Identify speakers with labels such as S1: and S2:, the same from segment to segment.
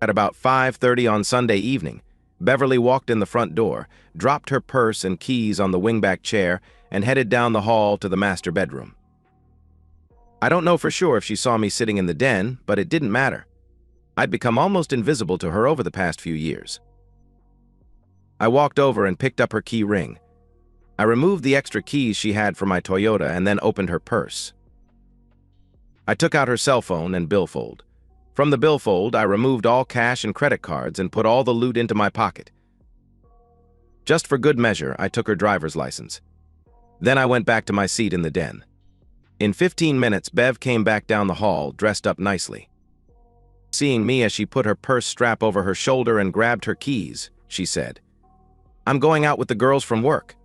S1: At about 5:30 on Sunday evening, Beverly walked in the front door, dropped her purse and keys on the wingback chair, and headed down the hall to the master bedroom. I don't know for sure if she saw me sitting in the den, but it didn't matter. I'd become almost invisible to her over the past few years. I walked over and picked up her key ring. I removed the extra keys she had for my Toyota and then opened her purse. I took out her cell phone and billfold. From the billfold, I removed all cash and credit cards and put all the loot into my pocket. Just for good measure, I took her driver's license. Then I went back to my seat in the den. In 15 minutes, Bev came back down the hall, dressed up nicely. Seeing me as she put her purse strap over her shoulder and grabbed her keys, she said, "I'm going out with the girls from work.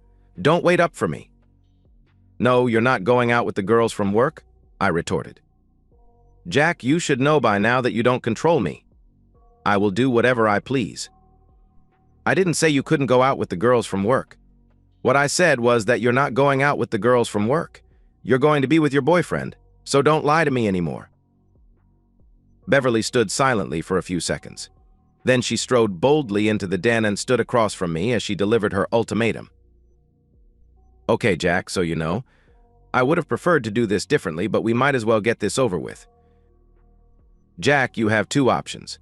S1: Don't wait up for me." "No, you're not going out with the girls from work," I retorted. "Jack, you should know by now that you don't control me. I will do whatever I please." "I didn't say you couldn't go out with the girls from work. What I said was that you're not going out with the girls from work. You're going to be with your boyfriend, so don't lie to me anymore." Beverly stood silently for a few seconds. Then she strode boldly into the den and stood across from me as she delivered her ultimatum. "Okay, Jack, so you know. I would have preferred to do this differently, but we might as well get this over with. Jack, you have two options.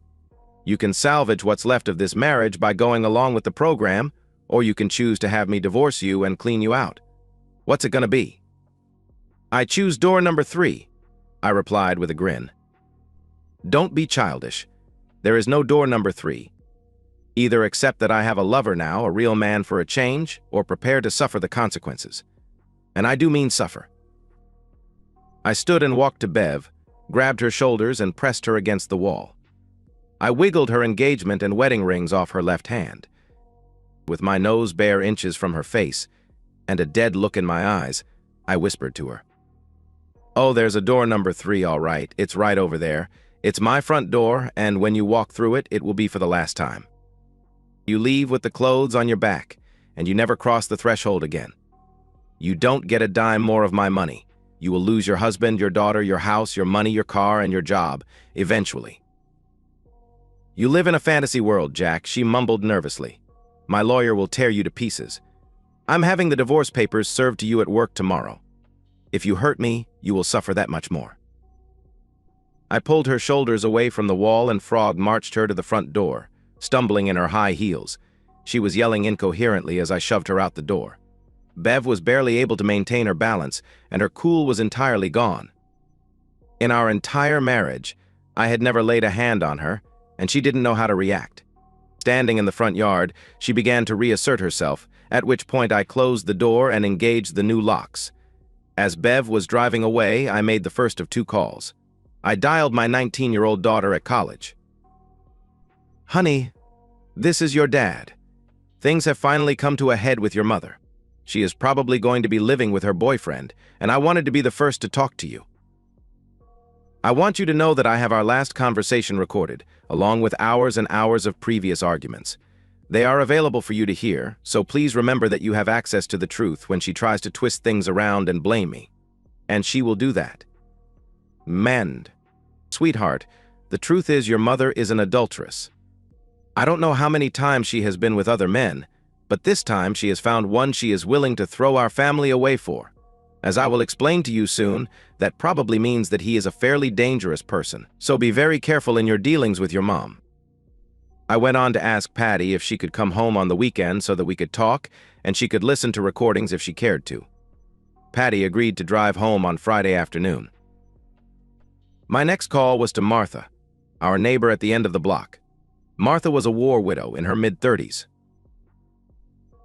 S1: You can salvage what's left of this marriage by going along with the program, or you can choose to have me divorce you and clean you out. What's it gonna be?" "I choose door number 3, I replied with a grin. "Don't be childish. There is no door number 3. Either accept that I have a lover now, a real man for a change, or prepare to suffer the consequences. And I do mean suffer." I stood and walked to Bev, grabbed her shoulders and pressed her against the wall. I wiggled her engagement and wedding rings off her left hand. With my nose bare inches from her face and a dead look in my eyes, I whispered to her, "Oh, there's a door number 3, all right. It's right over there. It's my front door, and when you walk through it, it will be for the last time. You leave with the clothes on your back, and you never cross the threshold again. You don't get a dime more of my money. You will lose your husband, your daughter, your house, your money, your car, and your job, eventually." "You live in a fantasy world, Jack," she mumbled nervously. "My lawyer will tear you to pieces. I'm having the divorce papers served to you at work tomorrow. If you hurt me, you will suffer that much more." I pulled her shoulders away from the wall and Frog marched her to the front door, stumbling in her high heels. She was yelling incoherently as I shoved her out the door. Bev was barely able to maintain her balance, and her cool was entirely gone. In our entire marriage, I had never laid a hand on her, and she didn't know how to react. Standing in the front yard, she began to reassert herself, at which point I closed the door and engaged the new locks. As Bev was driving away, I made the first of 2 calls. I dialed my 19-year-old daughter at college. "Honey, this is your dad. Things have finally come to a head with your mother. She is probably going to be living with her boyfriend, and I wanted to be the first to talk to you. I want you to know that I have our last conversation recorded, along with hours and hours of previous arguments. They are available for you to hear, so please remember that you have access to the truth when she tries to twist things around and blame me. And she will do that. Mend. Sweetheart, the truth is your mother is an adulteress. I don't know how many times she has been with other men, but this time she has found one she is willing to throw our family away for. As I will explain to you soon, that probably means that he is a fairly dangerous person, so be very careful in your dealings with your mom." I went on to ask Patty if she could come home on the weekend so that we could talk, and she could listen to recordings if she cared to. Patty agreed to drive home on Friday afternoon. My next call was to Martha, our neighbor at the end of the block. Martha was a war widow in her mid-30s.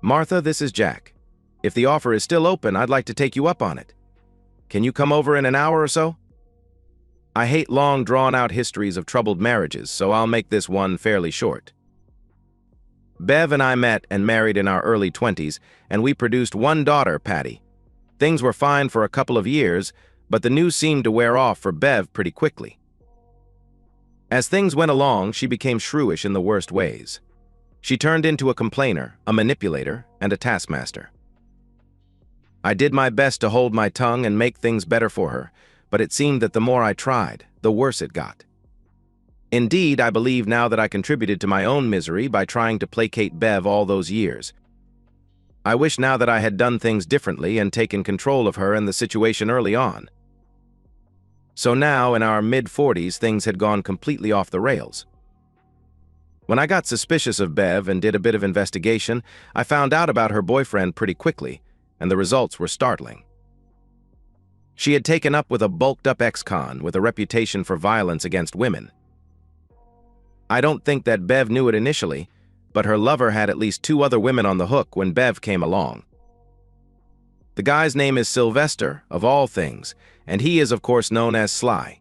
S1: "Martha, this is Jack. If the offer is still open, I'd like to take you up on it. Can you come over in an hour or so?" I hate long, drawn-out histories of troubled marriages, so I'll make this one fairly short. Bev and I met and married in our early 20s, and we produced 1 daughter, Patty. Things were fine for a couple of years, but the news seemed to wear off for Bev pretty quickly. As things went along, she became shrewish in the worst ways. She turned into a complainer, a manipulator, and a taskmaster. I did my best to hold my tongue and make things better for her, but it seemed that the more I tried, the worse it got. Indeed, I believe now that I contributed to my own misery by trying to placate Bev all those years. I wish now that I had done things differently and taken control of her and the situation early on. So now, in our mid-40s, things had gone completely off the rails. When I got suspicious of Bev and did a bit of investigation, I found out about her boyfriend pretty quickly, and the results were startling. She had taken up with a bulked-up ex-con with a reputation for violence against women. I don't think that Bev knew it initially, but her lover had at least 2 other women on the hook when Bev came along. The guy's name is Sylvester, of all things, and he is of course known as Sly.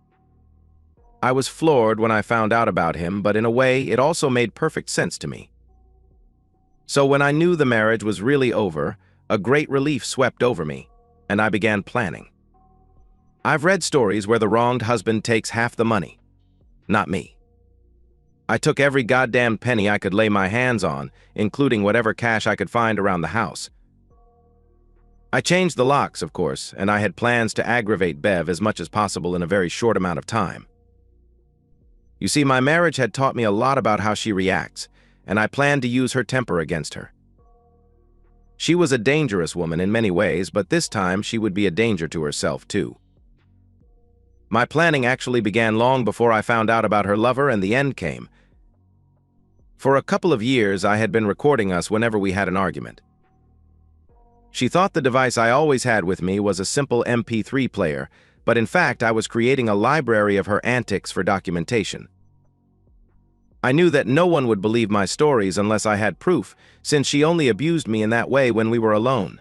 S1: I was floored when I found out about him, but in a way it also made perfect sense to me. So when I knew the marriage was really over, a great relief swept over me, and I began planning. I've read stories where the wronged husband takes half the money. Not me. I took every goddamn penny I could lay my hands on, including whatever cash I could find around the house. I changed the locks, of course, and I had plans to aggravate Bev as much as possible in a very short amount of time. You see, my marriage had taught me a lot about how she reacts, and I planned to use her temper against her. She was a dangerous woman in many ways, but this time she would be a danger to herself, too. My planning actually began long before I found out about her lover, and the end came. For a couple of years, I had been recording us whenever we had an argument. She thought the device I always had with me was a simple MP3 player, but in fact I was creating a library of her antics for documentation. I knew that no one would believe my stories unless I had proof, since she only abused me in that way when we were alone.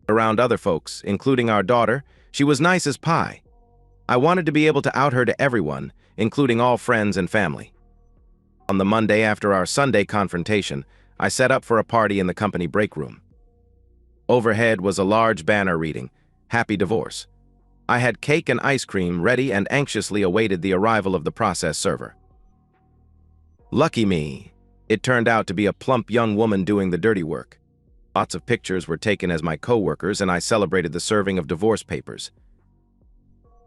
S1: Around other folks, including our daughter, she was nice as pie. I wanted to be able to out her to everyone, including all friends and family. On the Monday after our Sunday confrontation, I set up for a party in the company break room. Overhead was a large banner reading, "Happy Divorce." I had cake and ice cream ready and anxiously awaited the arrival of the process server. Lucky me, it turned out to be a plump young woman doing the dirty work. Lots of pictures were taken as my co-workers, and I celebrated the serving of divorce papers.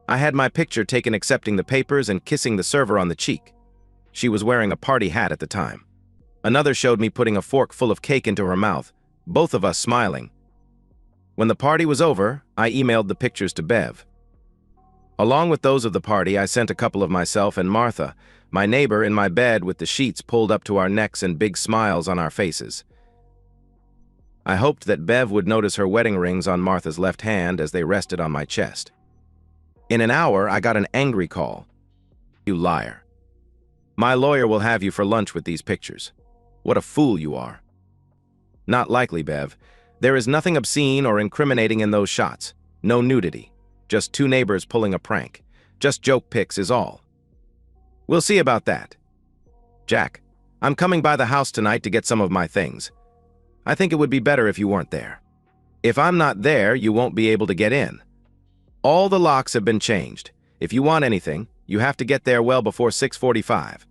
S1: I had my picture taken accepting the papers and kissing the server on the cheek. She was wearing a party hat at the time. Another showed me putting a fork full of cake into her mouth, both of us smiling. When the party was over, I emailed the pictures to Bev. Along with those of the party, I sent a couple of myself and Martha, my neighbor, in my bed with the sheets pulled up to our necks and big smiles on our faces. I hoped that Bev would notice her wedding rings on Martha's left hand as they rested on my chest. In an hour, I got an angry call. "You liar. My lawyer will have you for lunch with these pictures. What a fool you are." "Not likely, Bev. There is nothing obscene or incriminating in those shots. No nudity. Just 2 neighbors pulling a prank. Just joke pics is all." "We'll see about that." "Jack, I'm coming by the house tonight to get some of my things. I think it would be better if you weren't there. If I'm not there, you won't be able to get in. All the locks have been changed. If you want anything, you have to get there well before 6:45.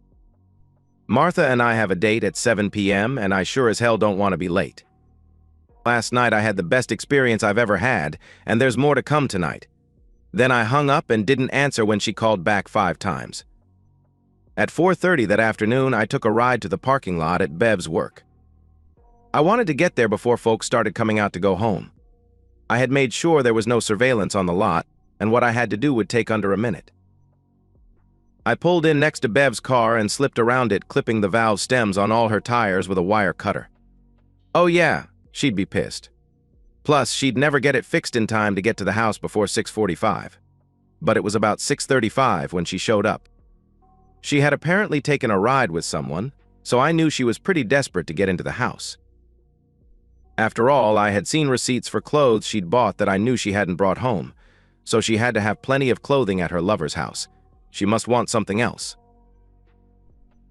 S1: Martha and I have a date at 7 p.m., and I sure as hell don't want to be late. Last night I had the best experience I've ever had, and there's more to come tonight." Then I hung up and didn't answer when she called back 5 times. At 4:30 that afternoon, I took a ride to the parking lot at Bev's work. I wanted to get there before folks started coming out to go home. I had made sure there was no surveillance on the lot, and what I had to do would take under a minute. I pulled in next to Bev's car and slipped around it, clipping the valve stems on all her tires with a wire cutter. Oh yeah, she'd be pissed. Plus, she'd never get it fixed in time to get to the house before 6:45. But it was about 6:35 when she showed up. She had apparently taken a ride with someone, so I knew she was pretty desperate to get into the house. After all, I had seen receipts for clothes she'd bought that I knew she hadn't brought home, so she had to have plenty of clothing at her lover's house. She must want something else.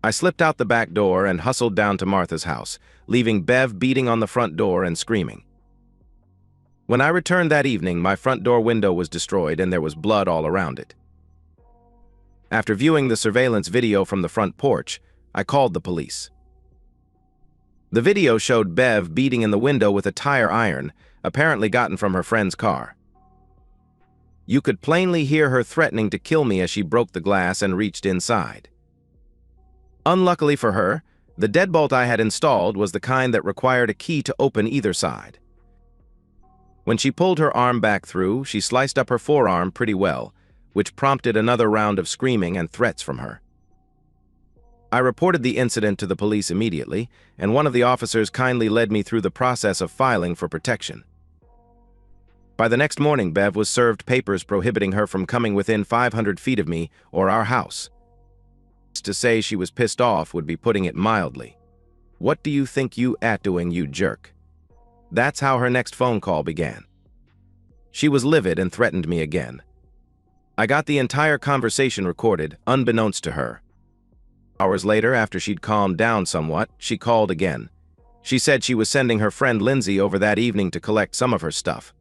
S1: I slipped out the back door and hustled down to Martha's house, leaving Bev beating on the front door and screaming. When I returned that evening, my front door window was destroyed and there was blood all around it. After viewing the surveillance video from the front porch, I called the police. The video showed Bev beating in the window with a tire iron, apparently gotten from her friend's car. You could plainly hear her threatening to kill me as she broke the glass and reached inside. Unluckily for her, the deadbolt I had installed was the kind that required a key to open either side. When she pulled her arm back through, she sliced up her forearm pretty well, which prompted another round of screaming and threats from her. I reported the incident to the police immediately, and one of the officers kindly led me through the process of filing for protection. By the next morning, Bev was served papers prohibiting her from coming within 500 feet of me or our house. To say she was pissed off would be putting it mildly. "What do you think you at doing, you jerk?" That's how her next phone call began. She was livid and threatened me again. I got the entire conversation recorded, unbeknownst to her. Hours later, after she'd calmed down somewhat, she called again. She said she was sending her friend Lindsay over that evening to collect some of her stuff.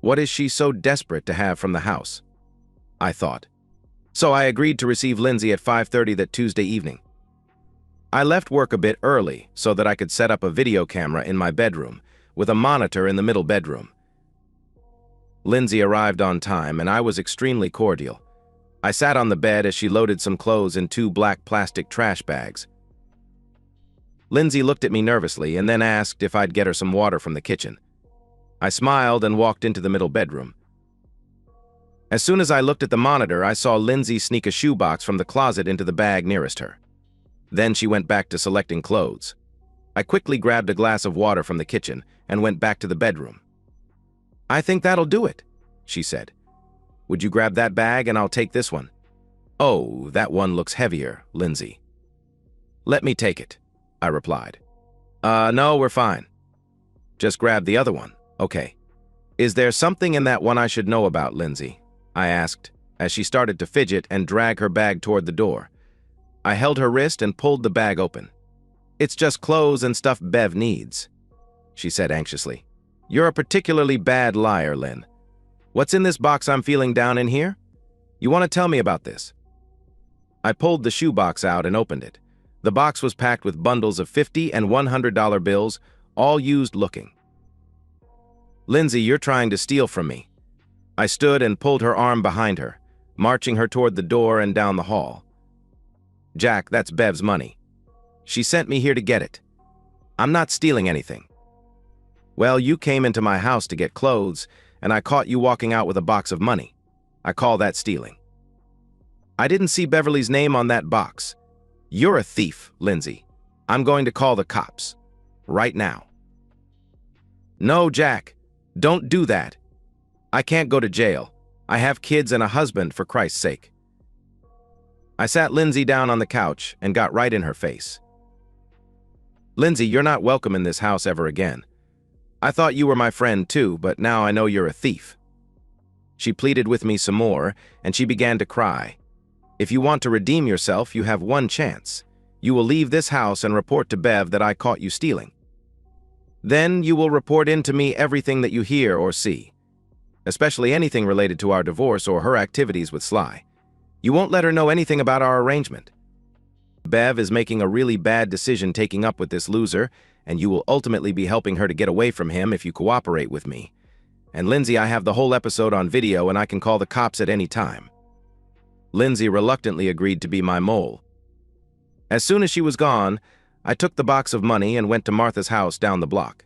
S1: What is she so desperate to have from the house? I thought. So I agreed to receive Lindsay at 5:30 that Tuesday evening. I left work a bit early so that I could set up a video camera in my bedroom, with a monitor in the middle bedroom. Lindsay arrived on time, and I was extremely cordial. I sat on the bed as she loaded some clothes in 2 black plastic trash bags. Lindsay looked at me nervously and then asked if I'd get her some water from the kitchen. I smiled and walked into the middle bedroom. As soon as I looked at the monitor, I saw Lindsay sneak a shoebox from the closet into the bag nearest her. Then she went back to selecting clothes. I quickly grabbed a glass of water from the kitchen and went back to the bedroom. "I think that'll do it," she said. "Would you grab that bag and I'll take this one?" "Oh, that one looks heavier, Lindsay." "Let me take it," I replied. No, we're fine." "Just grab the other one, okay." "Is there something in that one I should know about, Lindsay?" I asked, as she started to fidget and drag her bag toward the door. I held her wrist and pulled the bag open. "It's just clothes and stuff Bev needs," she said anxiously. "You're a particularly bad liar, Lynn. What's in this box I'm feeling down in here? You want to tell me about this?" I pulled the shoebox out and opened it. The box was packed with bundles of $50 and $100 bills, all used looking. "Lindsay, you're trying to steal from me." I stood and pulled her arm behind her, marching her toward the door and down the hall. "Jack, that's Bev's money. She sent me here to get it. I'm not stealing anything." "Well, you came into my house to get clothes, and I caught you walking out with a box of money. I call that stealing." "I didn't see Beverly's name on that box. You're a thief, Lindsay. I'm going to call the cops. Right now." "No, Jack. Don't do that. I can't go to jail. I have kids and a husband, for Christ's sake." I sat Lindsay down on the couch and got right in her face. "Lindsay, you're not welcome in this house ever again. I thought you were my friend too, but now I know you're a thief." She pleaded with me some more, and she began to cry. "If you want to redeem yourself, you have one chance. You will leave this house and report to Bev that I caught you stealing. Then you will report in to me everything that you hear or see, especially anything related to our divorce or her activities with Sly. You won't let her know anything about our arrangement. Bev is making a really bad decision taking up with this loser, and you will ultimately be helping her to get away from him if you cooperate with me. And Lindsay, I have the whole episode on video and I can call the cops at any time." Lindsay reluctantly agreed to be my mole. As soon as she was gone, I took the box of money and went to Martha's house down the block.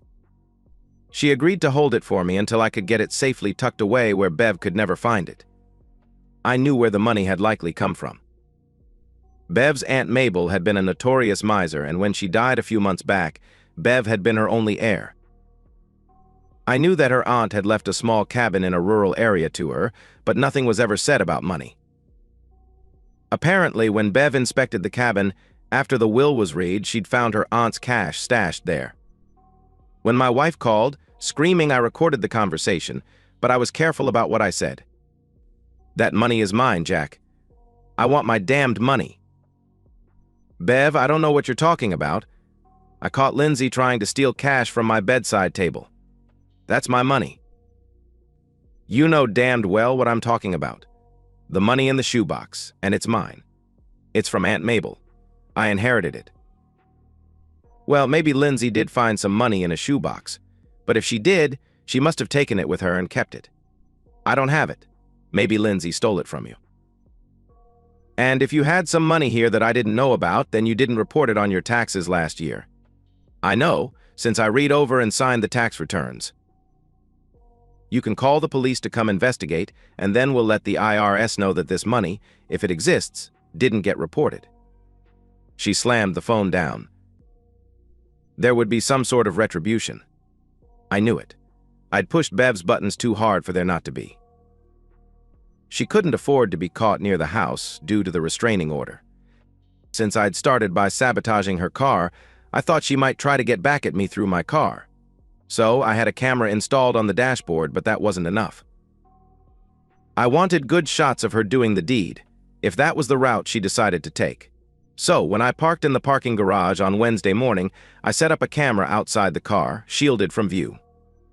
S1: She agreed to hold it for me until I could get it safely tucked away where Bev could never find it. I knew where the money had likely come from. Bev's Aunt Mabel had been a notorious miser, and when she died a few months back, Bev had been her only heir. I knew that her aunt had left a small cabin in a rural area to her, but nothing was ever said about money. Apparently, when Bev inspected the cabin, after the will was read, she'd found her aunt's cash stashed there. When my wife called, screaming, I recorded the conversation, but I was careful about what I said. "That money is mine, Jack. I want my damned money." "Bev, I don't know what you're talking about. I caught Lindsay trying to steal cash from my bedside table. That's my money." "You know damned well what I'm talking about. The money in the shoebox, and it's mine. It's from Aunt Mabel. I inherited it." "Well, maybe Lindsay did find some money in a shoebox, but if she did, she must have taken it with her and kept it. I don't have it. Maybe Lindsay stole it from you." And if you had some money here that I didn't know about, then you didn't report it on your taxes last year. I know, since I read over and signed the tax returns. You can call the police to come investigate, and then we'll let the IRS know that this money, if it exists, didn't get reported. She slammed the phone down. There would be some sort of retribution. I knew it. I'd pushed Bev's buttons too hard for there not to be. She couldn't afford to be caught near the house due to the restraining order. Since I'd started by sabotaging her car, I thought she might try to get back at me through my car. So I had a camera installed on the dashboard, but that wasn't enough. I wanted good shots of her doing the deed, if that was the route she decided to take. So when I parked in the parking garage on Wednesday morning, I set up a camera outside the car, shielded from view.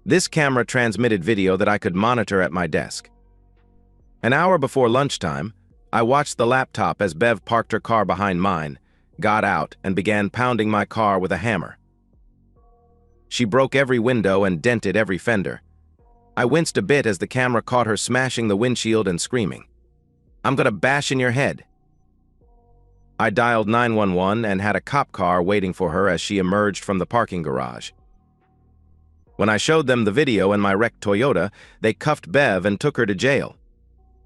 S1: This camera transmitted video that I could monitor at my desk. An hour before lunchtime, I watched the laptop as Bev parked her car behind mine, got out, and began pounding my car with a hammer. She broke every window and dented every fender. I winced a bit as the camera caught her smashing the windshield and screaming, "I'm gonna bash in your head." I dialed 911 and had a cop car waiting for her as she emerged from the parking garage. When I showed them the video in my wrecked Toyota, they cuffed Bev and took her to jail.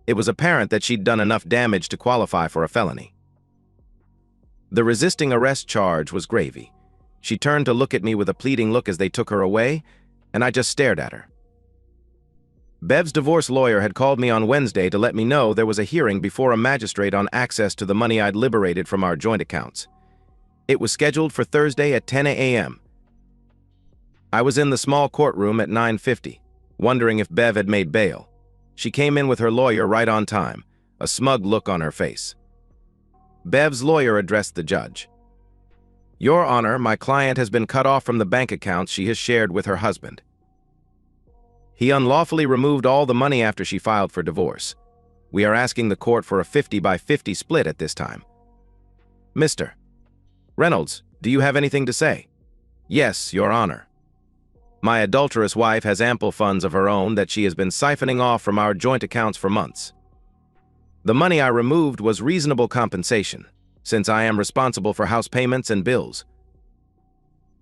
S1: It was apparent that she'd done enough damage to qualify for a felony. The resisting arrest charge was gravy. She turned to look at me with a pleading look as they took her away, and I just stared at her. Bev's divorce lawyer had called me on Wednesday to let me know there was a hearing before a magistrate on access to the money I'd liberated from our joint accounts. It was scheduled for Thursday at 10 a.m. I was in the small courtroom at 9:50, wondering if Bev had made bail. She came in with her lawyer right on time, a smug look on her face. Bev's lawyer addressed the judge. "Your Honor, my client has been cut off from the bank accounts she has shared with her husband. He unlawfully removed all the money after she filed for divorce. We are asking the court for a 50-by-50 split at this time." "Mr. Reynolds, do you have anything to say?" "Yes, Your Honor. My adulterous wife has ample funds of her own that she has been siphoning off from our joint accounts for months. The money I removed was reasonable compensation, since I am responsible for house payments and bills.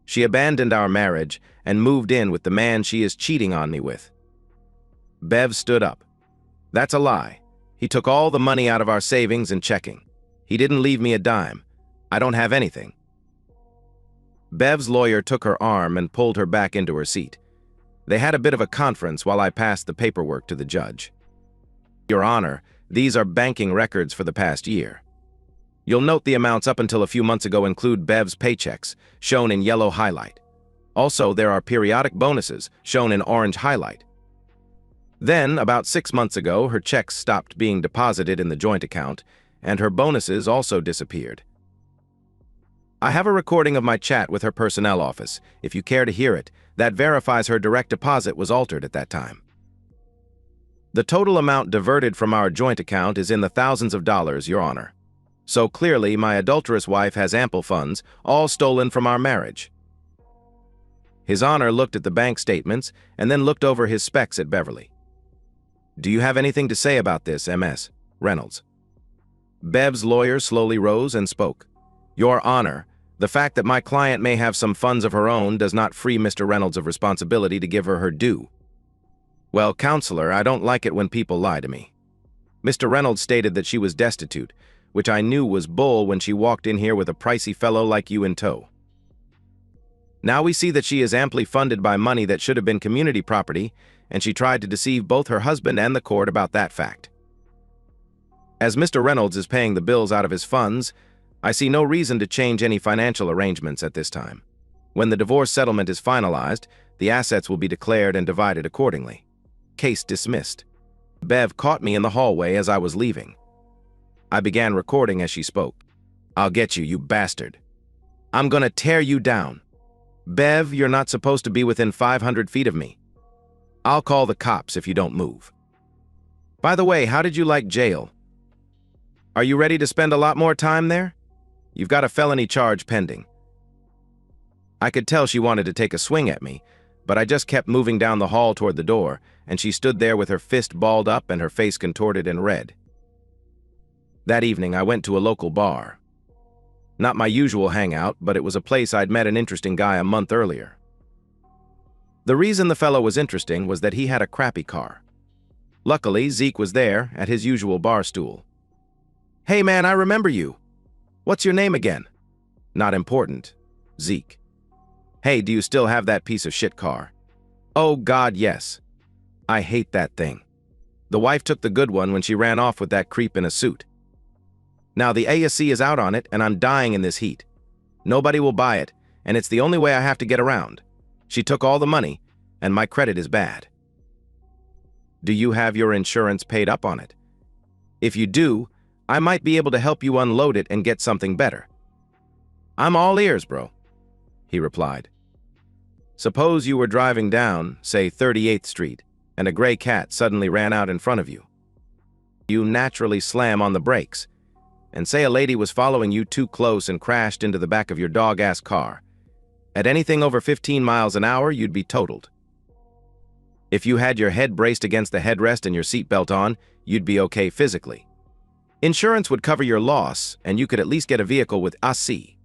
S1: She abandoned our marriage and moved in with the man she is cheating on me with." Bev stood up. "That's a lie. He took all the money out of our savings and checking. He didn't leave me a dime. I don't have anything." Bev's lawyer took her arm and pulled her back into her seat. They had a bit of a conference while I passed the paperwork to the judge. "Your Honor, these are banking records for the past year. You'll note the amounts up until a few months ago include Bev's paychecks, shown in yellow highlight. Also, there are periodic bonuses, shown in orange highlight. Then, about 6 months ago, her checks stopped being deposited in the joint account, and her bonuses also disappeared. I have a recording of my chat with her personnel office. If you care to hear it, that verifies her direct deposit was altered at that time. The total amount diverted from our joint account is in the thousands of dollars, Your Honor. So clearly, my adulterous wife has ample funds, all stolen from our marriage." His Honor looked at the bank statements and then looked over his specs at Beverly. "Do you have anything to say about this, Ms. Reynolds?" Bev's lawyer slowly rose and spoke. "Your Honor, the fact that my client may have some funds of her own does not free Mr. Reynolds of responsibility to give her due." "Well, counselor, I don't like it when people lie to me. Mr. Reynolds stated that she was destitute, which I knew was bull when she walked in here with a pricey fellow like you in tow. Now we see that she is amply funded by money that should have been community property, and she tried to deceive both her husband and the court about that fact. As Mr. Reynolds is paying the bills out of his funds, I see no reason to change any financial arrangements at this time. When the divorce settlement is finalized, the assets will be declared and divided accordingly. Case dismissed." Bev caught me in the hallway as I was leaving. I began recording as she spoke. "I'll get you, you bastard. I'm gonna tear you down. Bev, you're not supposed to be within 500 feet of me. I'll call the cops if you don't move. By the way, how did you like jail? Are you ready to spend a lot more time there? You've got a felony charge pending." I could tell she wanted to take a swing at me, but I just kept moving down the hall toward the door, and she stood there with her fist balled up and her face contorted and red. That evening, I went to a local bar. Not my usual hangout, but it was a place I'd met an interesting guy a month earlier. The reason the fellow was interesting was that he had a crappy car. Luckily, Zeke was there at his usual bar stool. "Hey man, I remember you. What's your name again?" "Not important. Zeke." "Hey, do you still have that piece of shit car?" "Oh God, yes. I hate that thing. The wife took the good one when she ran off with that creep in a suit. Now the ASC is out on it and I'm dying in this heat. Nobody will buy it, and it's the only way I have to get around. She took all the money, and my credit is bad." "Do you have your insurance paid up on it?" "If you do, I might be able to help you unload it and get something better." "I'm all ears, bro," he replied. "Suppose you were driving down, say 38th Street, and a gray cat suddenly ran out in front of you. You naturally slam on the brakes, and say a lady was following you too close and crashed into the back of your dog-ass car. At anything over 15 miles an hour, you'd be totaled. If you had your head braced against the headrest and your seatbelt on, you'd be okay physically. Insurance would cover your loss, and you could at least get a vehicle with AC.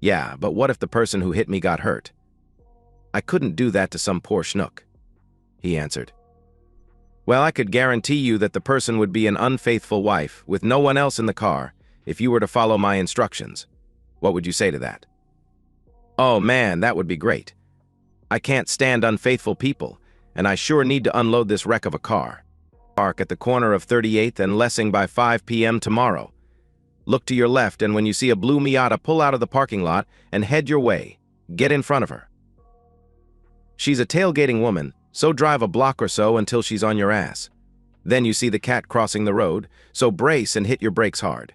S1: Yeah, but what if the person who hit me got hurt? I couldn't do that to some poor schnook," he answered. "Well, I could guarantee you that the person would be an unfaithful wife with no one else in the car if you were to follow my instructions. What would you say to that?" "Oh man, that would be great. I can't stand unfaithful people, and I sure need to unload this wreck of a car. Park at the corner of 38th and Lessing by 5 p.m. tomorrow. Look to your left, and when you see a blue Miata, pull out of the parking lot and head your way. Get in front of her. She's a tailgating woman, so drive a block or so until she's on your ass. Then you see the cat crossing the road, so brace and hit your brakes hard.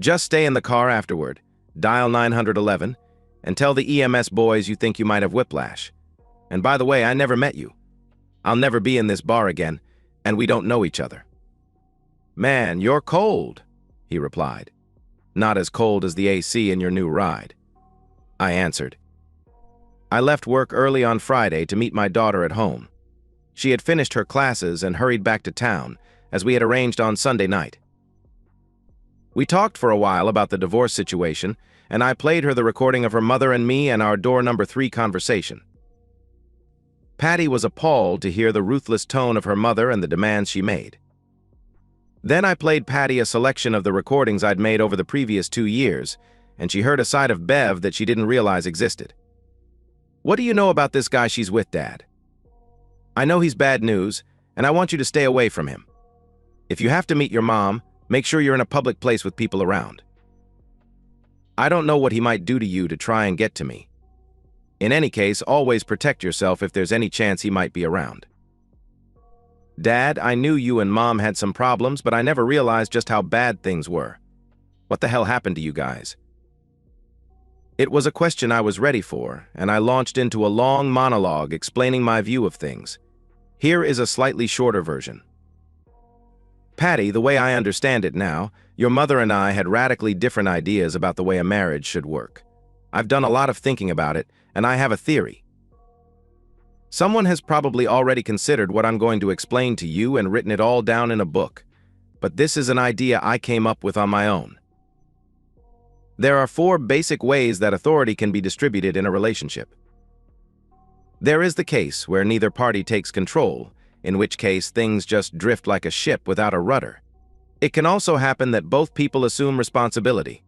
S1: Just stay in the car afterward, dial 911, and tell the EMS boys you think you might have whiplash. And by the way, I never met you. I'll never be in this bar again, and we don't know each other." "Man, you're cold," he replied. "Not as cold as the AC in your new ride," I answered. I left work early on Friday to meet my daughter at home. She had finished her classes and hurried back to town, as we had arranged on Sunday night. We talked for a while about the divorce situation, and I played her the recording of her mother and me and our door number 3 conversation. Patty was appalled to hear the ruthless tone of her mother and the demands she made. Then I played Patty a selection of the recordings I'd made over the previous 2 years, and she heard a side of Bev that she didn't realize existed. "What do you know about this guy she's with, Dad? I know he's bad news, and I want you to stay away from him. If you have to meet your mom, make sure you're in a public place with people around. I don't know what he might do to you to try and get to me. In any case, always protect yourself if there's any chance he might be around. Dad, I knew you and Mom had some problems, but I never realized just how bad things were. What the hell happened to you guys?" It was a question I was ready for, and I launched into a long monologue explaining my view of things. Here is a slightly shorter version. "Patty, the way I understand it now, your mother and I had radically different ideas about the way a marriage should work. I've done a lot of thinking about it, and I have a theory. Someone has probably already considered what I'm going to explain to you and written it all down in a book, but this is an idea I came up with on my own. There are 4 basic ways that authority can be distributed in a relationship. There is the case where neither party takes control, in which case things just drift like a ship without a rudder. It can also happen that both people assume responsibility.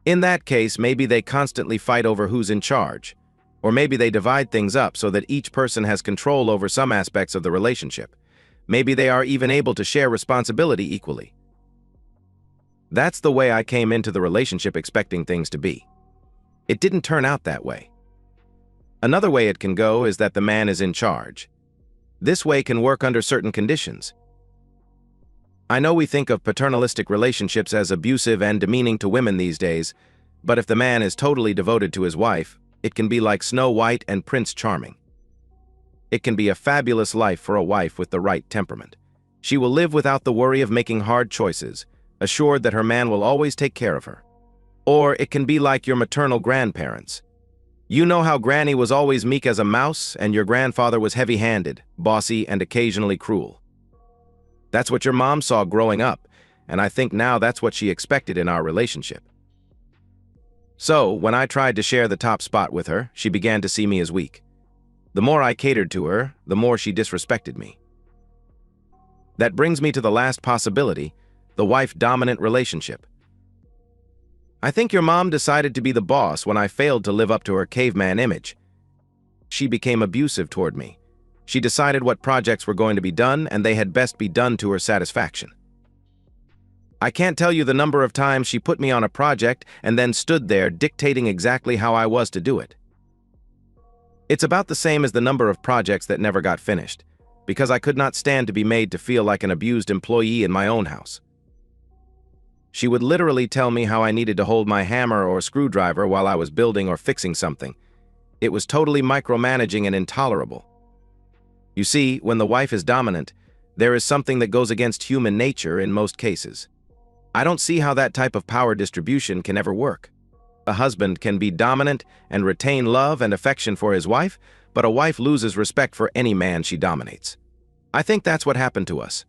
S1: In that case, maybe they constantly fight over who's in charge, or maybe they divide things up so that each person has control over some aspects of the relationship. Maybe they are even able to share responsibility equally. That's the way I came into the relationship expecting things to be. It didn't turn out that way. Another way it can go is that the man is in charge. This way can work under certain conditions. I know we think of paternalistic relationships as abusive and demeaning to women these days, but if the man is totally devoted to his wife, it can be like Snow White and Prince Charming. It can be a fabulous life for a wife with the right temperament. She will live without the worry of making hard choices, assured that her man will always take care of her. Or it can be like your maternal grandparents. You know how Granny was always meek as a mouse, and your grandfather was heavy-handed, bossy, and occasionally cruel. That's what your mom saw growing up, and I think now that's what she expected in our relationship. So, when I tried to share the top spot with her, she began to see me as weak. The more I catered to her, the more she disrespected me. That brings me to the last possibility, the wife-dominant relationship. I think your mom decided to be the boss when I failed to live up to her caveman image. She became abusive toward me. She decided what projects were going to be done, and they had best be done to her satisfaction. I can't tell you the number of times she put me on a project and then stood there dictating exactly how I was to do it. It's about the same as the number of projects that never got finished, because I could not stand to be made to feel like an abused employee in my own house. She would literally tell me how I needed to hold my hammer or screwdriver while I was building or fixing something. It was totally micromanaging and intolerable. You see, when the wife is dominant, there is something that goes against human nature in most cases. I don't see how that type of power distribution can ever work. A husband can be dominant and retain love and affection for his wife, but a wife loses respect for any man she dominates. I think that's what happened to us.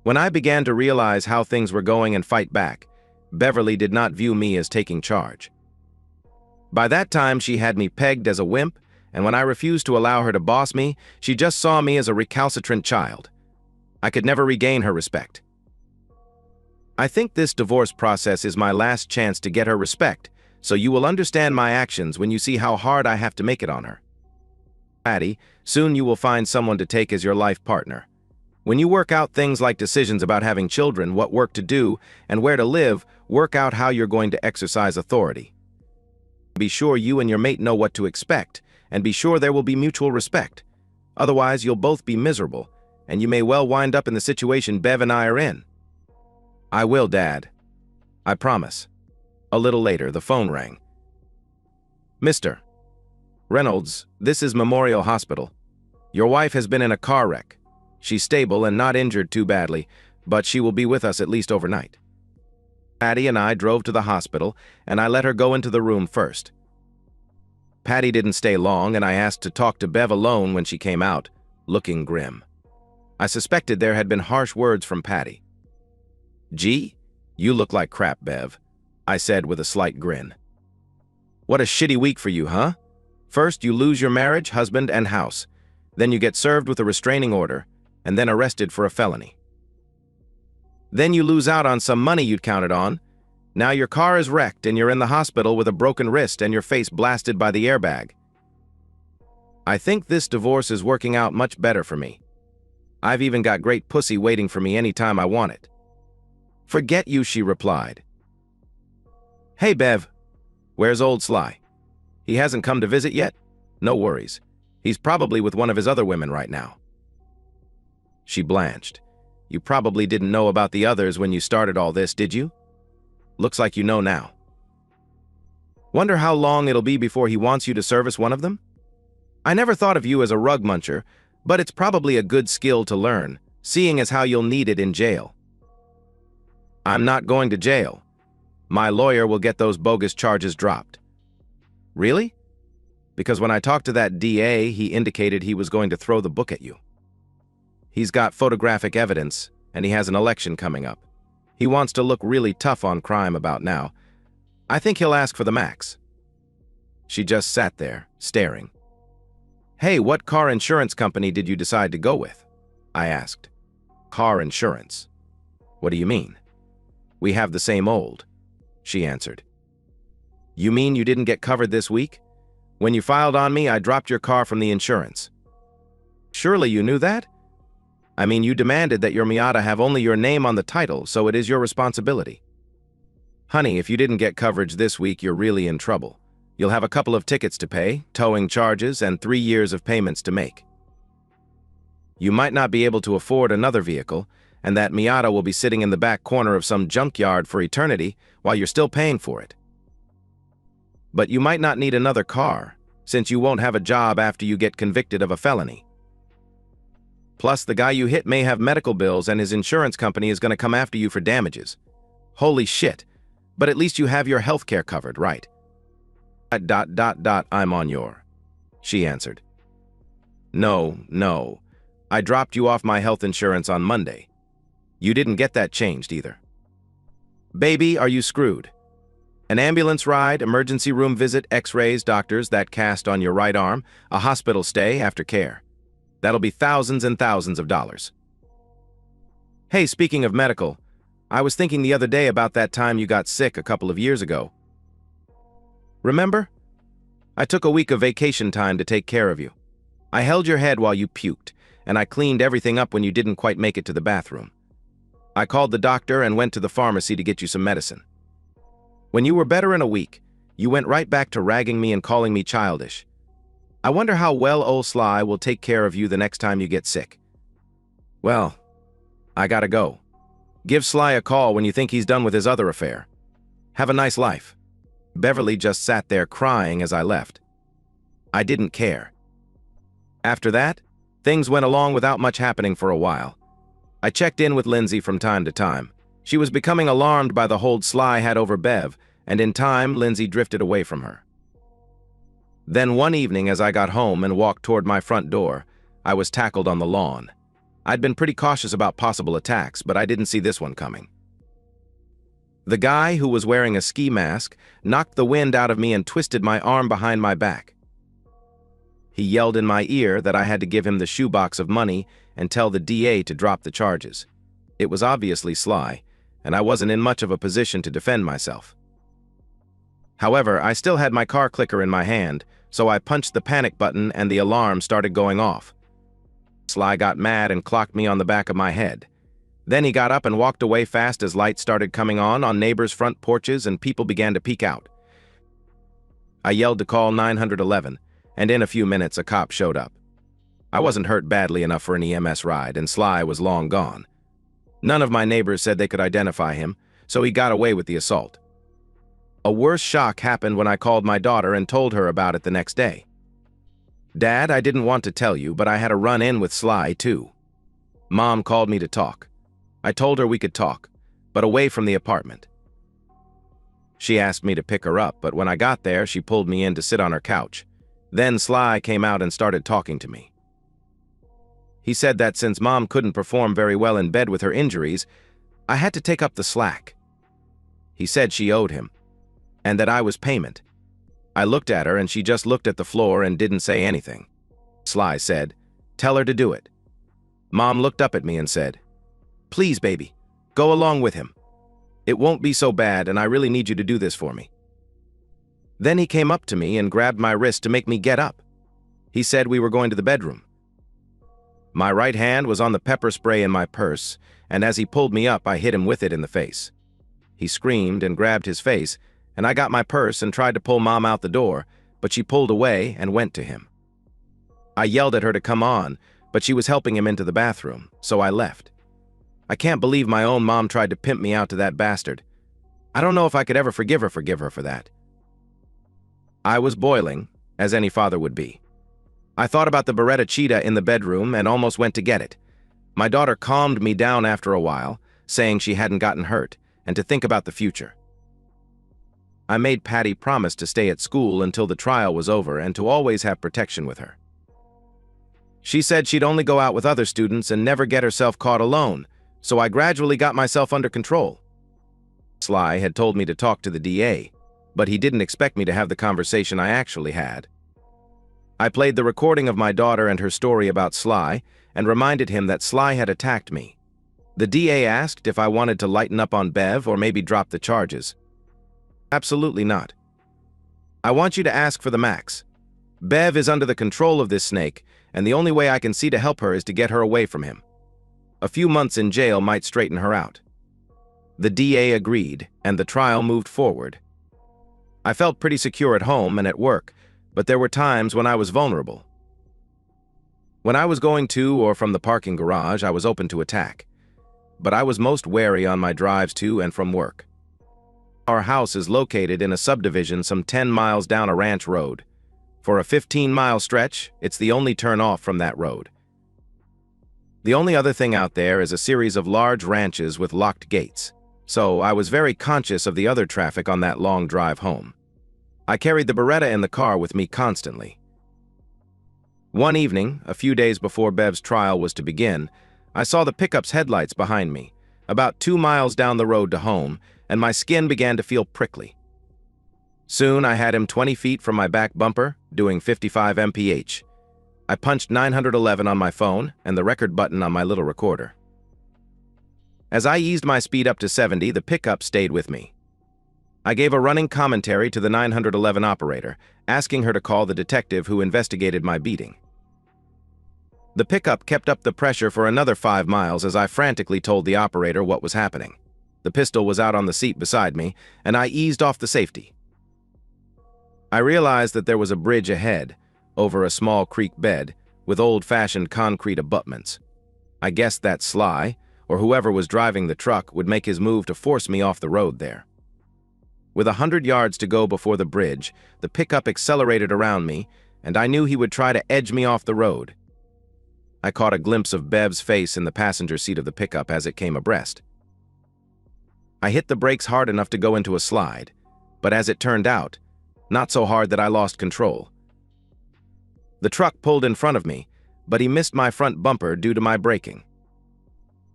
S1: When I began to realize how things were going and fight back, Beverly did not view me as taking charge. By that time, she had me pegged as a wimp, and when I refused to allow her to boss me, she just saw me as a recalcitrant child. I could never regain her respect. I think this divorce process is my last chance to get her respect, so you will understand my actions when you see how hard I have to make it on her. Patty, soon you will find someone to take as your life partner. When you work out things like decisions about having children, what work to do, and where to live, work out how you're going to exercise authority. Be sure you and your mate know what to expect, and be sure there will be mutual respect. Otherwise, you'll both be miserable, and you may well wind up in the situation Bev and I are in. I will, Dad. I promise. A little later, the phone rang. Mr. Reynolds, this is Memorial Hospital. Your wife has been in a car wreck. She's stable and not injured too badly, but she will be with us at least overnight. Patty and I drove to the hospital, and I let her go into the room first. Patty didn't stay long, and I asked to talk to Bev alone when she came out, looking grim. I suspected there had been harsh words from Patty. Gee, you look like crap, Bev, I said with a slight grin. What a shitty week for you, huh? First, you lose your marriage, husband, and house. Then you get served with a restraining order, and then arrested for a felony. Then you lose out on some money you'd counted on. Now your car is wrecked and you're in the hospital with a broken wrist and your face blasted by the airbag. I think this divorce is working out much better for me. I've even got great pussy waiting for me anytime I want it. Forget you, she replied. Hey, Bev, where's old Sly? He hasn't come to visit yet? No worries. He's probably with one of his other women right now. She blanched. You probably didn't know about the others when you started all this, did you? Looks like you know now. Wonder how long it'll be before he wants you to service one of them? I never thought of you as a rug muncher, but it's probably a good skill to learn, seeing as how you'll need it in jail. I'm not going to jail. My lawyer will get those bogus charges dropped. Really? Because when I talked to that DA, he indicated he was going to throw the book at you. He's got photographic evidence, and he has an election coming up. He wants to look really tough on crime about now. I think he'll ask for the max. She just sat there, staring. Hey, what car insurance company did you decide to go with? I asked. Car insurance? What do you mean? We have the same old, she answered. You mean you didn't get covered this week? When you filed on me, I dropped your car from the insurance. Surely you knew that? I mean, you demanded that your Miata have only your name on the title, so it is your responsibility. Honey, if you didn't get coverage this week, you're really in trouble. You'll have a couple of tickets to pay, towing charges, and 3 years of payments to make. You might not be able to afford another vehicle, and that Miata will be sitting in the back corner of some junkyard for eternity while you're still paying for it. But you might not need another car, since you won't have a job after you get convicted of a felony. Plus, the guy you hit may have medical bills and his insurance company is going to come after you for damages. Holy shit. But at least you have your health care covered, right? I'm on your, she answered. No. I dropped you off my health insurance on Monday. You didn't get that changed either. Baby, are you screwed? An ambulance ride, emergency room visit, x-rays, doctors, that cast on your right arm, a hospital stay, after care. That'll be thousands and thousands of dollars. Hey, speaking of medical, I was thinking the other day about that time you got sick a couple of years ago. Remember? I took a week of vacation time to take care of you. I held your head while you puked, and I cleaned everything up when you didn't quite make it to the bathroom. I called the doctor and went to the pharmacy to get you some medicine. When you were better in a week, you went right back to ragging me and calling me childish. I wonder how well old Sly will take care of you the next time you get sick. Well, I gotta go. Give Sly a call when you think he's done with his other affair. Have a nice life. Beverly just sat there crying as I left. I didn't care. After that, things went along without much happening for a while. I checked in with Lindsay from time to time. She was becoming alarmed by the hold Sly had over Bev, and in time, Lindsay drifted away from her. Then one evening as I got home and walked toward my front door, I was tackled on the lawn. I'd been pretty cautious about possible attacks, but I didn't see this one coming. The guy, who was wearing a ski mask, knocked the wind out of me and twisted my arm behind my back. He yelled in my ear that I had to give him the shoebox of money and tell the DA to drop the charges. It was obviously Sly, and I wasn't in much of a position to defend myself. However, I still had my car clicker in my hand, so I punched the panic button and the alarm started going off. Sly got mad and clocked me on the back of my head. Then he got up and walked away fast as lights started coming on neighbors' front porches and people began to peek out. I yelled to call 911, and in a few minutes a cop showed up. I wasn't hurt badly enough for an EMS ride, and Sly was long gone. None of my neighbors said they could identify him, so he got away with the assault. A worse shock happened when I called my daughter and told her about it the next day. Dad, I didn't want to tell you, but I had a run-in with Sly, too. Mom called me to talk. I told her we could talk, but away from the apartment. She asked me to pick her up, but when I got there, she pulled me in to sit on her couch. Then Sly came out and started talking to me. He said that since Mom couldn't perform very well in bed with her injuries, I had to take up the slack. He said she owed him, and that I was payment. I looked at her and she just looked at the floor and didn't say anything. Sly said, "Tell her to do it." Mom looked up at me and said, "Please, baby, go along with him. It won't be so bad, and I really need you to do this for me." Then he came up to me and grabbed my wrist to make me get up. He said we were going to the bedroom. My right hand was on the pepper spray in my purse, and as he pulled me up, I hit him with it in the face. He screamed and grabbed his face, and I got my purse and tried to pull Mom out the door, but she pulled away and went to him. I yelled at her to come on, but she was helping him into the bathroom, so I left. I can't believe my own mom tried to pimp me out to that bastard. I don't know if I could ever forgive her for that. I was boiling, as any father would be. I thought about the Beretta cheetah in the bedroom and almost went to get it. My daughter calmed me down after a while, saying she hadn't gotten hurt, and to think about the future. I made Patty promise to stay at school until the trial was over and to always have protection with her. She said she'd only go out with other students and never get herself caught alone, so I gradually got myself under control. Sly had told me to talk to the DA, but he didn't expect me to have the conversation I actually had. I played the recording of my daughter and her story about Sly and reminded him that Sly had attacked me. The DA asked if I wanted to lighten up on Bev or maybe drop the charges. Absolutely not. I want you to ask for the max. Bev is under the control of this snake, and the only way I can see to help her is to get her away from him. A few months in jail might straighten her out. The DA agreed, and the trial moved forward. I felt pretty secure at home and at work, but there were times when I was vulnerable. When I was going to or from the parking garage, I was open to attack, but I was most wary on my drives to and from work. Our house is located in a subdivision some 10 miles down a ranch road. For a 15-mile stretch, it's the only turn off from that road. The only other thing out there is a series of large ranches with locked gates, so I was very conscious of the other traffic on that long drive home. I carried the Beretta in the car with me constantly. One evening, a few days before Bev's trial was to begin, I saw the pickup's headlights behind me, about 2 miles down the road to home, and my skin began to feel prickly. Soon I had him 20 feet from my back bumper, doing 55 mph. I punched 911 on my phone and the record button on my little recorder. As I eased my speed up to 70, the pickup stayed with me. I gave a running commentary to the 911 operator, asking her to call the detective who investigated my beating. The pickup kept up the pressure for another 5 miles as I frantically told the operator what was happening. The pistol was out on the seat beside me, and I eased off the safety. I realized that there was a bridge ahead, over a small creek bed, with old-fashioned concrete abutments. I guessed that Sly, or whoever was driving the truck, would make his move to force me off the road there. With 100 yards to go before the bridge, the pickup accelerated around me, and I knew he would try to edge me off the road. I caught a glimpse of Bev's face in the passenger seat of the pickup as it came abreast. I hit the brakes hard enough to go into a slide, but as it turned out, not so hard that I lost control. The truck pulled in front of me, but he missed my front bumper due to my braking.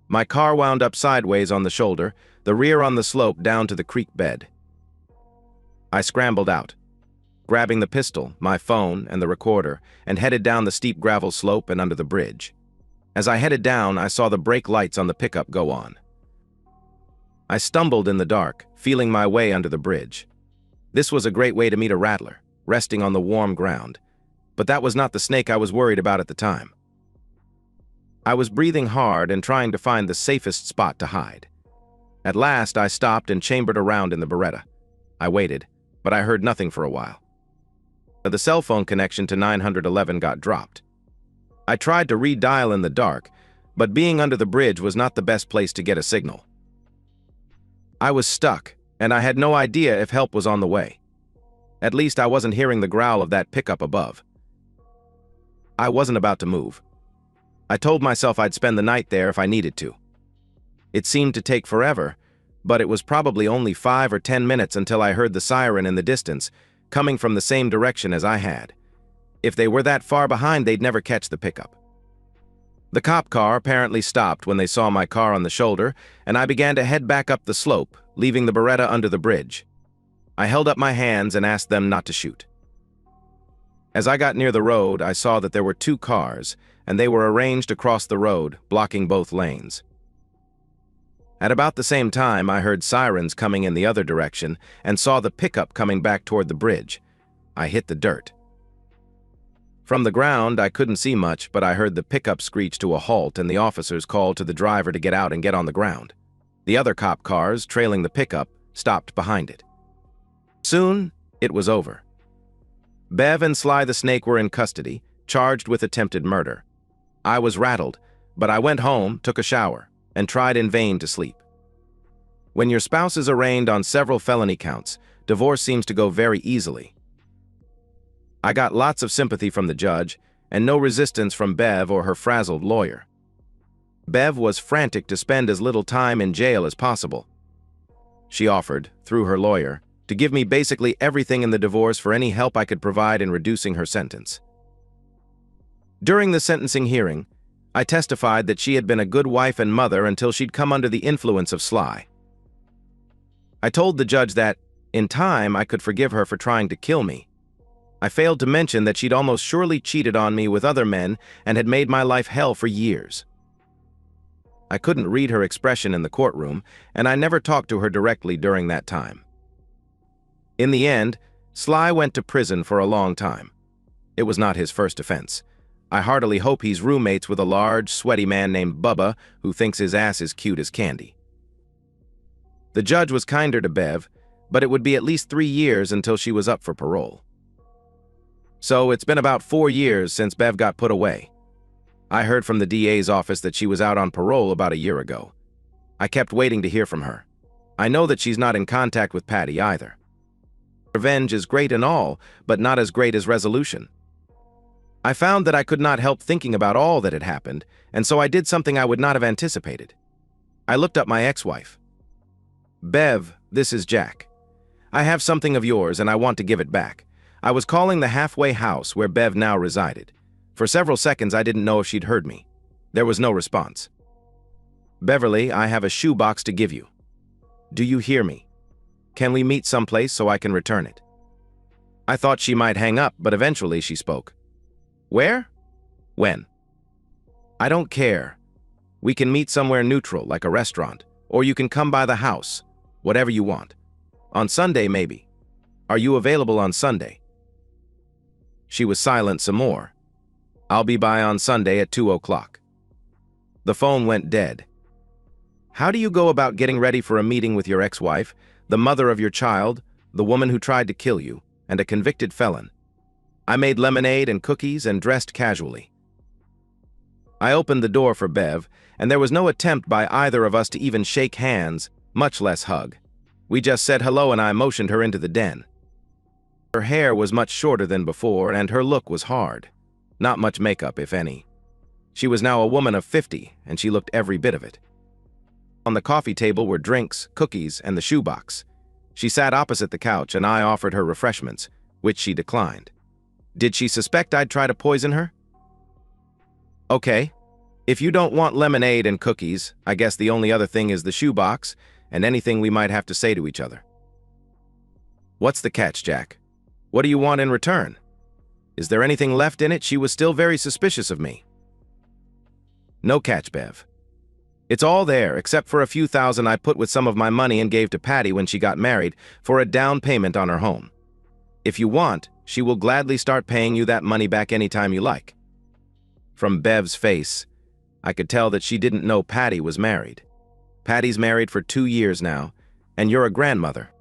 S1: My car wound up sideways on the shoulder, the rear on the slope down to the creek bed. I scrambled out, grabbing the pistol, my phone, and the recorder, and headed down the steep gravel slope and under the bridge. As I headed down, I saw the brake lights on the pickup go on. I stumbled in the dark, feeling my way under the bridge. This was a great way to meet a rattler, resting on the warm ground, but that was not the snake I was worried about at the time. I was breathing hard and trying to find the safest spot to hide. At last, I stopped and chambered around in the Beretta. I waited, but I heard nothing for a while. The cell phone connection to 911 got dropped. I tried to redial in the dark, but being under the bridge was not the best place to get a signal. I was stuck, and I had no idea if help was on the way. At least I wasn't hearing the growl of that pickup above. I wasn't about to move. I told myself I'd spend the night there if I needed to. It seemed to take forever, but it was probably only 5 or 10 minutes until I heard the siren in the distance, coming from the same direction as I had. If they were that far behind, they'd never catch the pickup. The cop car apparently stopped when they saw my car on the shoulder, and I began to head back up the slope, leaving the Beretta under the bridge. I held up my hands and asked them not to shoot. As I got near the road, I saw that there were 2 cars, and they were arranged across the road, blocking both lanes. At about the same time, I heard sirens coming in the other direction and saw the pickup coming back toward the bridge. I hit the dirt. From the ground, I couldn't see much, but I heard the pickup screech to a halt and the officers called to the driver to get out and get on the ground. The other cop cars, trailing the pickup, stopped behind it. Soon, it was over. Bev and Sly the Snake were in custody, charged with attempted murder. I was rattled, but I went home, took a shower, and tried in vain to sleep. When your spouse is arraigned on several felony counts, divorce seems to go very easily. I got lots of sympathy from the judge, and no resistance from Bev or her frazzled lawyer. Bev was frantic to spend as little time in jail as possible. She offered, through her lawyer, to give me basically everything in the divorce for any help I could provide in reducing her sentence. During the sentencing hearing, I testified that she had been a good wife and mother until she'd come under the influence of Sly. I told the judge that, in time, I could forgive her for trying to kill me. I failed to mention that she'd almost surely cheated on me with other men and had made my life hell for years. I couldn't read her expression in the courtroom, and I never talked to her directly during that time. In the end, Sly went to prison for a long time. It was not his first offense. I heartily hope he's roommates with a large, sweaty man named Bubba who thinks his ass is cute as candy. The judge was kinder to Bev, but it would be at least 3 years until she was up for parole. So it's been about 4 years since Bev got put away. I heard from the DA's office that she was out on parole about a year ago. I kept waiting to hear from her. I know that she's not in contact with Patty either. Revenge is great and all, but not as great as resolution. I found that I could not help thinking about all that had happened, and so I did something I would not have anticipated. I looked up my ex-wife. Bev, this is Jack. I have something of yours and I want to give it back. I was calling the halfway house where Bev now resided. For several seconds, I didn't know if she'd heard me. There was no response. "Beverly, I have a shoebox to give you. Do you hear me? Can we meet someplace so I can return it?" I thought she might hang up, but eventually she spoke. "Where? When?" "I don't care. We can meet somewhere neutral, like a restaurant, or you can come by the house, whatever you want. On Sunday, maybe. Are you available on Sunday?" She was silent some more. "I'll be by on Sunday at 2 o'clock. The phone went dead. "How do you go about getting ready for a meeting with your ex-wife, the mother of your child, the woman who tried to kill you, and a convicted felon?" I made lemonade and cookies and dressed casually. I opened the door for Bev, and there was no attempt by either of us to even shake hands, much less hug. We just said hello and I motioned her into the den. Her hair was much shorter than before, and her look was hard. Not much makeup, if any. She was now a woman of 50, and she looked every bit of it. On the coffee table were drinks, cookies, and the shoebox. She sat opposite the couch, and I offered her refreshments, which she declined. Did she suspect I'd try to poison her? "Okay. If you don't want lemonade and cookies, I guess the only other thing is the shoebox and anything we might have to say to each other." "What's the catch, Jack? What do you want in return? Is there anything left in it?" She was still very suspicious of me. "No catch, Bev. It's all there, except for a few thousand I put with some of my money and gave to Patty when she got married for a down payment on her home. If you want, she will gladly start paying you that money back anytime you like." From Bev's face, I could tell that she didn't know Patty was married. Patty's married for 2 years now, and you're a grandmother.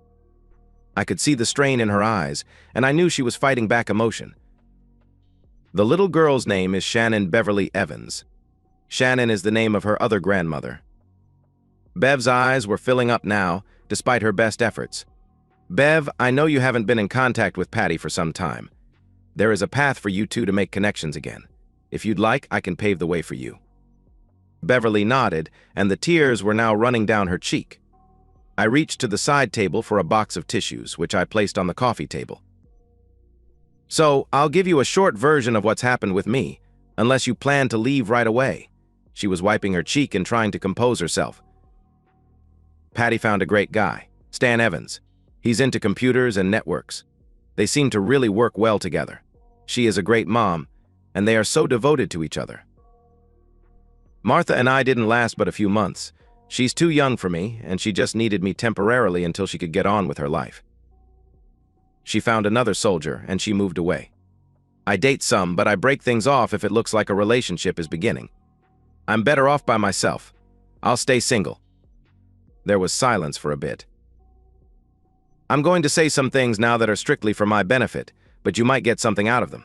S1: I could see the strain in her eyes, and I knew she was fighting back emotion. The little girl's name is Shannon Beverly Evans. Shannon is the name of her other grandmother. Bev's eyes were filling up now, despite her best efforts. "Bev, I know you haven't been in contact with Patty for some time. There is a path for you two to make connections again. If you'd like, I can pave the way for you." Beverly nodded, and the tears were now running down her cheek. I reached to the side table for a box of tissues, which I placed on the coffee table. "So, I'll give you a short version of what's happened with me, unless you plan to leave right away." She was wiping her cheek and trying to compose herself. "Patty found a great guy, Stan Evans. He's into computers and networks. They seem to really work well together. She is a great mom, and they are so devoted to each other. Martha and I didn't last but a few months. She's too young for me, and she just needed me temporarily until she could get on with her life. She found another soldier, and she moved away. I date some, but I break things off if it looks like a relationship is beginning. I'm better off by myself. I'll stay single." There was silence for a bit. "I'm going to say some things now that are strictly for my benefit, but you might get something out of them.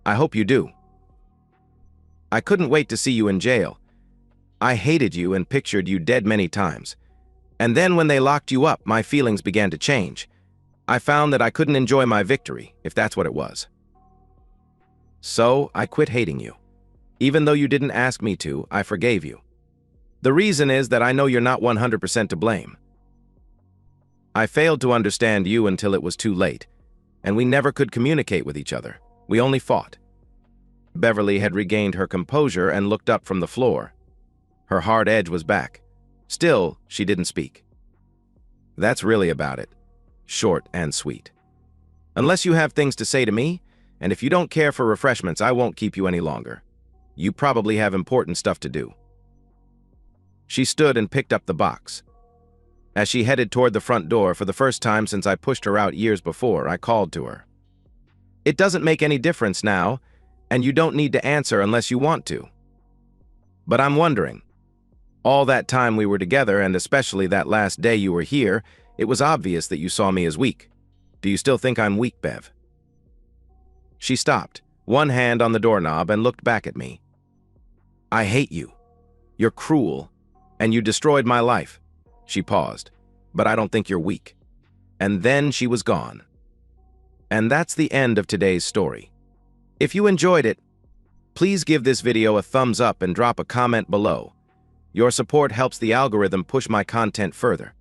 S1: I hope you do. I couldn't wait to see you in jail. I hated you and pictured you dead many times. And then when they locked you up, my feelings began to change. I found that I couldn't enjoy my victory, if that's what it was. So I quit hating you. Even though you didn't ask me to, I forgave you. The reason is that I know you're not 100% to blame. I failed to understand you until it was too late, and we never could communicate with each other. We only fought." Beverly had regained her composure and looked up from the floor. Her hard edge was back. Still, she didn't speak. "That's really about it. Short and sweet. Unless you have things to say to me, and if you don't care for refreshments, I won't keep you any longer. You probably have important stuff to do." She stood and picked up the box. As she headed toward the front door, for the first time since I pushed her out years before, I called to her. "It doesn't make any difference now, and you don't need to answer unless you want to. But I'm wondering, all that time we were together, and especially that last day you were here, it was obvious that you saw me as weak. Do you still think I'm weak, Bev?" She stopped, one hand on the doorknob, and looked back at me. "I hate you. You're cruel, and you destroyed my life." She paused. "But I don't think you're weak." And then she was gone. And that's the end of today's story. If you enjoyed it, please give this video a thumbs up and drop a comment below. Your support helps the algorithm push my content further.